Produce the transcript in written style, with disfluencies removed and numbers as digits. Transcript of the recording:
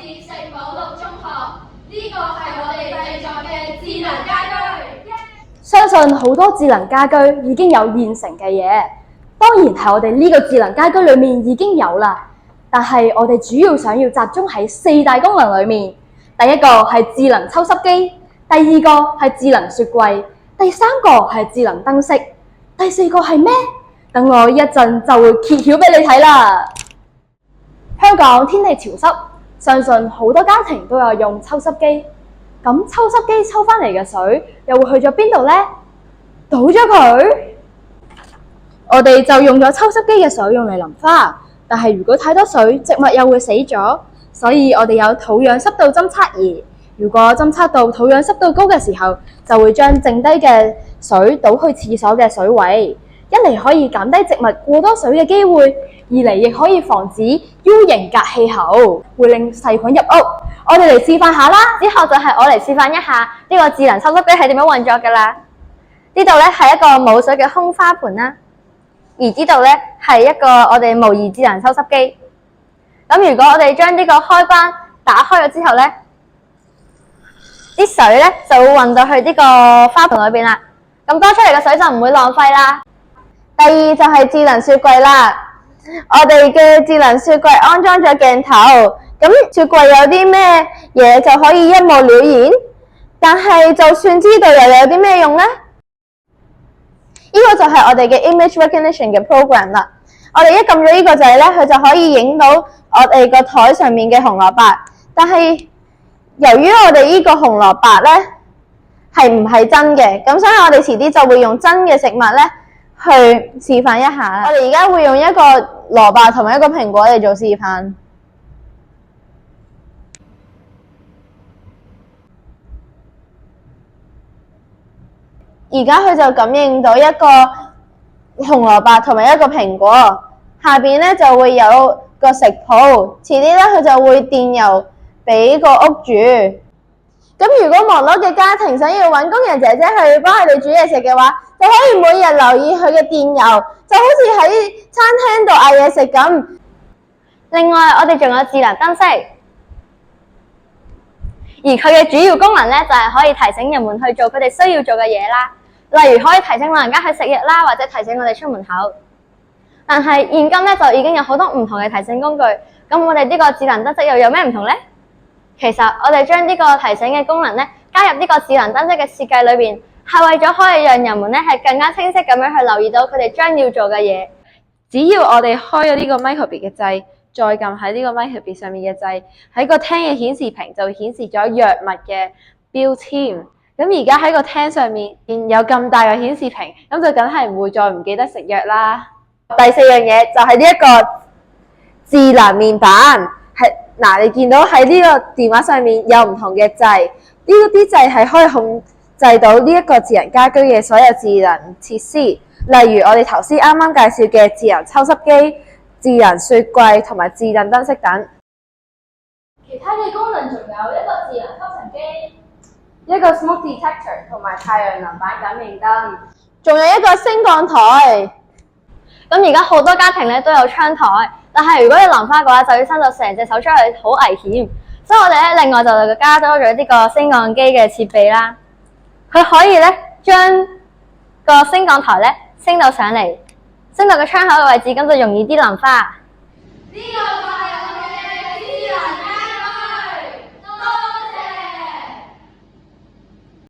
自聖保祿中學，呢個係我哋製作嘅智能家居。相信好多智能家居已經有現成嘅嘢，當然係我哋呢個智能家居裏面已經有啦。但係我哋主要想要集中喺4大功能裏面。第一個係智能抽濕機，第二個係智能雪櫃，第三個係智能燈飾，第四個係咩？等我一陣就會揭曉俾你睇啦。香港天氣潮濕，相信好多家庭都有用抽濕機。咁抽濕機抽翻嚟嘅水又會去咗邊度呢？倒咗佢。我哋就用咗抽濕機嘅水用嚟淋花，但係如果太多水，植物又會死咗。所以我哋有土壤濕度偵測儀，如果偵測到土壤濕度高嘅時候，就會將剩低嘅水倒去廁所嘅水位。一嚟可以減低植物過多水嘅機會，二嚟亦可以防止 U 型隔氣喉，會令細菌入屋。我哋嚟示範下啦，之後就係我嚟示範一下呢個智能抽濕機係點樣運作㗎啦。呢度咧係一個冇水嘅空花盆啦，而呢度咧係一個我哋模擬智能抽濕機。咁如果我哋將呢個開關打開咗之後咧，啲水咧就會運到去呢個花盆裏邊啦。咁多出嚟嘅水就唔會浪費啦。第二就係智能雪櫃啦。我哋嘅智能雪櫃安裝咗鏡頭，咁雪櫃有啲咩嘢就可以一目了然。但係就算知道又有啲咩用呢？呢個就係我哋嘅 image recognition 嘅 program 啦。我哋一撳咗呢個掣咧，佢就可以影到我哋個台上面嘅紅蘿蔔。但係由於我哋呢個紅蘿蔔咧係唔係真嘅，咁所以我哋遲啲就會用真嘅食物咧去示範一下啦。我哋而家會用一個蘿蔔同埋一個蘋果嚟做示範。而家佢就感應到一個紅蘿蔔同埋一個蘋果，下邊咧就會有個食譜，遲啲咧佢就會電郵俾個屋主。咁如果忙碌嘅家庭想要揾工人姐姐去幫佢哋煮嘢食嘅話，就可以每日留意佢嘅電郵，就好似喺餐廳度嗌嘢食咁。另外，我哋仲有智能燈飾，而佢嘅主要功能咧就係可以提醒人們去做佢哋需要做嘅嘢啦。例如可以提醒老人家去食藥啦，或者提醒我哋出門口。但係現今咧就已經有好多唔同嘅提醒工具，咁我哋呢個智能燈飾又有咩唔同呢？其實我哋將呢個提醒嘅功能咧加入呢個智能燈飾嘅設計裏邊，係為咗可以讓人們咧係更加清晰咁樣去留意到佢哋將要做嘅嘢。只要我哋開咗呢個 Microbit 嘅掣，再撳喺呢個 Microbit 上面嘅掣，喺個廳嘅顯示屏就會顯示咗藥物嘅標籤。咁而家喺個廳上面有咁大嘅顯示屏，咁就梗係唔會再唔記得食藥啦。第4樣嘢就係呢一個智能面板，你見到喺呢個電話上面有唔同嘅掣，呢啲掣係可以控制到呢一個智能家居嘅所有智能設施，例如我哋頭先啱啱介紹嘅智能抽濕機、智能雪櫃同埋智能燈飾等。其他嘅功能仲有一個智能吸塵機，一個 smoke detector 同埋太陽能板感應燈，仲有一個升降台。咁而家好多家庭咧都有窗台，但係如果你淋花嘅話，就要伸到成隻手出去，好危險。所以我哋咧另外就加多咗呢個升降機嘅設備啦。佢可以咧將個升降台咧升到上嚟，升到個窗口嘅位置，咁就容易啲淋花。呢個